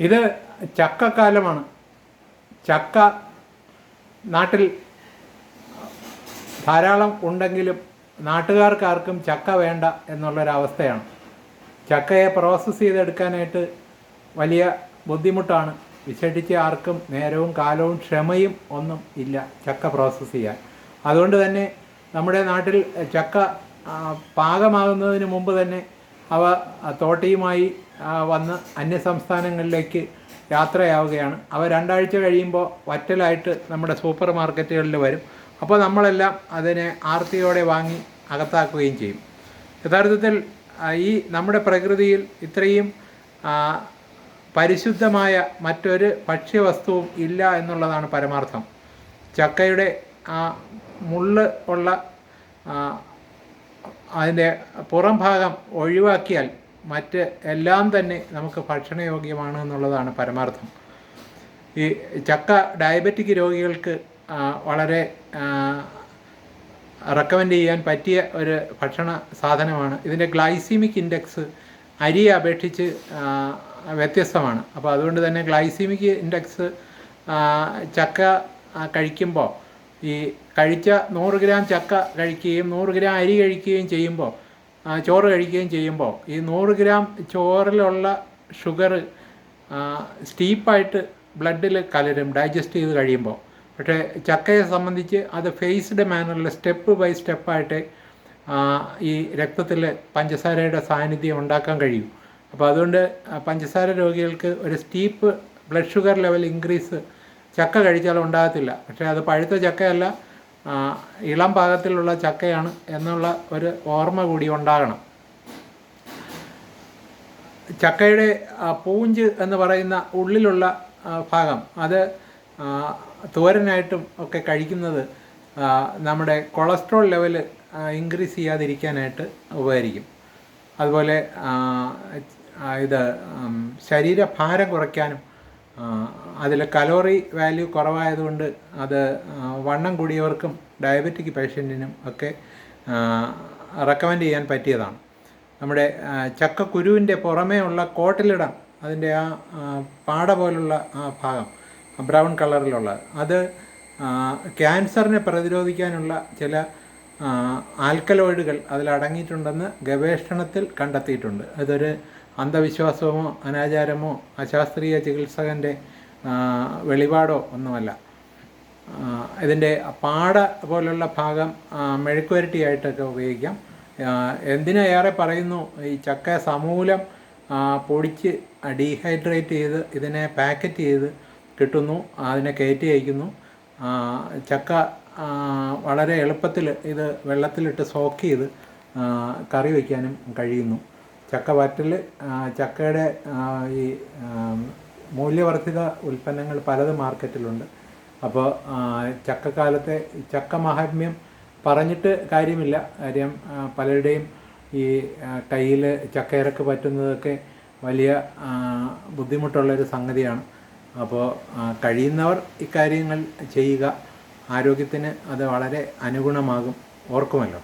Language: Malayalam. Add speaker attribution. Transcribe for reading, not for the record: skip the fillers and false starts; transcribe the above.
Speaker 1: ഇത് ചക്കക്കാലമാണ്. ചക്ക നാട്ടിൽ ധാരാളം ഉണ്ടെങ്കിലും നാട്ടുകാർക്കാർക്കും ചക്ക വേണ്ട എന്നുള്ളൊരവസ്ഥയാണ്. ചക്കയെ പ്രോസസ്സ് ചെയ്തെടുക്കാനായിട്ട് വലിയ ബുദ്ധിമുട്ടാണ്. വിശേഷിച്ച് ആർക്കും നേരവും കാലവും ക്ഷമയും ഒന്നും ഇല്ല ചക്ക പ്രോസസ്സ് ചെയ്യാൻ. അതുകൊണ്ട് തന്നെ നമ്മുടെ നാട്ടിൽ ചക്ക പാകമാകുന്നതിന് മുമ്പ് തന്നെ അവ തോട്ടിയുമായി വന്ന് അന്യസംസ്ഥാനങ്ങളിലേക്ക് യാത്രയാവുകയാണ്. അവ 2 ആഴ്ച കഴിയുമ്പോൾ വറ്റലായിട്ട് നമ്മുടെ സൂപ്പർ മാർക്കറ്റുകളിൽ വരും. അപ്പോൾ നമ്മളെല്ലാം അതിനെ ആർത്തിയോടെ വാങ്ങി അകത്താക്കുകയും ചെയ്യും. യഥാർത്ഥത്തിൽ ഈ നമ്മുടെ പ്രകൃതിയിൽ ഇത്രയും പരിശുദ്ധമായ മറ്റൊരു ഭക്ഷ്യവസ്തുവും ഇല്ല എന്നുള്ളതാണ് പരമാർത്ഥം. ചക്കയുടെ മുള്ള് ഉള്ള അതിൻ്റെ പുറം ഭാഗം ഒഴിവാക്കിയാൽ മറ്റ് എല്ലാം തന്നെ നമുക്ക് ഭക്ഷണയോഗ്യമാണ് എന്നുള്ളതാണ് പരമാർത്ഥം. ഈ ചക്ക ഡയബറ്റിക് രോഗികൾക്ക് വളരെ റെക്കമെൻഡ് ചെയ്യാൻ പറ്റിയ ഒരു ഭക്ഷണ സാധനമാണ്. ഇതിൻ്റെ ഗ്ലൈസീമിക് ഇൻഡെക്സ് അരിയെ അപേക്ഷിച്ച് വ്യത്യസ്തമാണ്. അപ്പോൾ അതുകൊണ്ട് തന്നെ ഗ്ലൈസീമിക് ഇൻഡെക്സ് ചക്ക കഴിക്കുമ്പോൾ ഈ കഴിച്ച 100 ഗ്രാം ചക്ക കഴിക്കുകയും 100 ഗ്രാം അരി കഴിക്കുകയും ചെയ്യുമ്പോൾ ചോറ് കഴിക്കുകയും ചെയ്യുമ്പോൾ ഈ 100 ഗ്രാം ചോറിലുള്ള ഷുഗർ സ്റ്റീപ്പായിട്ട് ബ്ലഡിൽ കലരും ഡൈജസ്റ്റ് ചെയ്ത് കഴിയുമ്പോൾ. പക്ഷേ ചക്കയെ സംബന്ധിച്ച് അത് ഫേസ്ഡ് മാനറിൽ സ്റ്റെപ്പ് ബൈ സ്റ്റെപ്പായിട്ട് ഈ രക്തത്തിൽ പഞ്ചസാരയുടെ സാന്നിധ്യം ഉണ്ടാക്കാൻ കഴിയും. അപ്പോൾ അതുകൊണ്ട് പഞ്ചസാര രോഗികൾക്ക് ഒരു steep blood sugar level increase ചക്ക കഴിച്ചാൽ ഉണ്ടാകത്തില്ല. പക്ഷേ അത് പഴുത്ത ചക്കയല്ല, ഇളം പാകത്തിലുള്ള ചക്കയാണ് എന്നുള്ള ഒരു ഓർമ്മ കൂടി ഉണ്ടാകണം. ചക്കയുടെ പൂഞ്ച് എന്ന് പറയുന്ന ഉള്ളിലുള്ള ഭാഗം അത് തോരനായിട്ടും ഒക്കെ കഴിക്കുന്നത് നമ്മുടെ കൊളസ്ട്രോൾ ലെവൽ ഇൻക്രീസ് ചെയ്യാതിരിക്കാനായിട്ട് ഉപകരിക്കും. അതുപോലെ ഇത് ശരീരഭാരം കുറയ്ക്കാനും അതിൽ കലോറി വാല്യൂ കുറവായതുകൊണ്ട് അത് വണ്ണം കൂടിയവർക്കും ഡയബറ്റിക് പേഷ്യൻറ്റിനും ഒക്കെ റെക്കമെൻഡ് ചെയ്യാൻ പറ്റിയതാണ്. നമ്മുടെ ചക്കക്കുരുവിൻ്റെ പുറമേ ഉള്ള കോട്ടിലിടം, അതിൻ്റെ പാട പോലുള്ള ഭാഗം ബ്രൗൺ കളറിലുള്ള അത് ക്യാൻസറിനെ പ്രതിരോധിക്കാനുള്ള ചില ആൽക്കലോയിഡുകൾ അതിലടങ്ങിയിട്ടുണ്ടെന്ന് ഗവേഷണത്തിൽ കണ്ടെത്തിയിട്ടുണ്ട്. അതൊരു അന്ധവിശ്വാസമോ അനാചാരമോ അശാസ്ത്രീയ ചികിത്സകൻ്റെ വെളിപാടോ ഒന്നുമല്ല. ഇതിൻ്റെ പാട പോലുള്ള ഭാഗം മെഴുക്കുവരട്ടിയായിട്ടൊക്കെ ഉപയോഗിക്കാം. എന്തിനേറെ പറയുന്നു, ഈ ചക്ക സമൂലം പൊടിച്ച് ഡീഹൈഡ്രേറ്റ് ചെയ്ത് ഇതിനെ പാക്കറ്റ് ചെയ്ത് കിട്ടുന്നു, അതിനെ കയറ്റി അയക്കുന്നു. ചക്ക വളരെ എളുപ്പത്തിൽ ഇത് വെള്ളത്തിലിട്ട് സോക്ക് ചെയ്ത് കറി വയ്ക്കാനും കഴിയുന്നു. ചക്ക വറ്റൽ, ചക്കയുടെ ഈ മൂല്യവർദ്ധിത ഉൽപ്പന്നങ്ങൾ പലതും മാർക്കറ്റിലുണ്ട്. അപ്പോൾ ചക്കക്കാലത്തെ ചക്ക മഹാത്മ്യം പറഞ്ഞിട്ട് കാര്യമില്ല. കാര്യം പലരുടെയും ഈ കയ്യിൽ ചക്കയിറക്ക് പറ്റുന്നതൊക്കെ വലിയ ബുദ്ധിമുട്ടുള്ളൊരു സംഗതിയാണ്. അപ്പോൾ കഴിയുന്നവർ ഇക്കാര്യങ്ങൾ ചെയ്യുക. ആരോഗ്യത്തിന് അത് വളരെ അനുഗുണമാകും. ഓർക്കുമല്ലോ.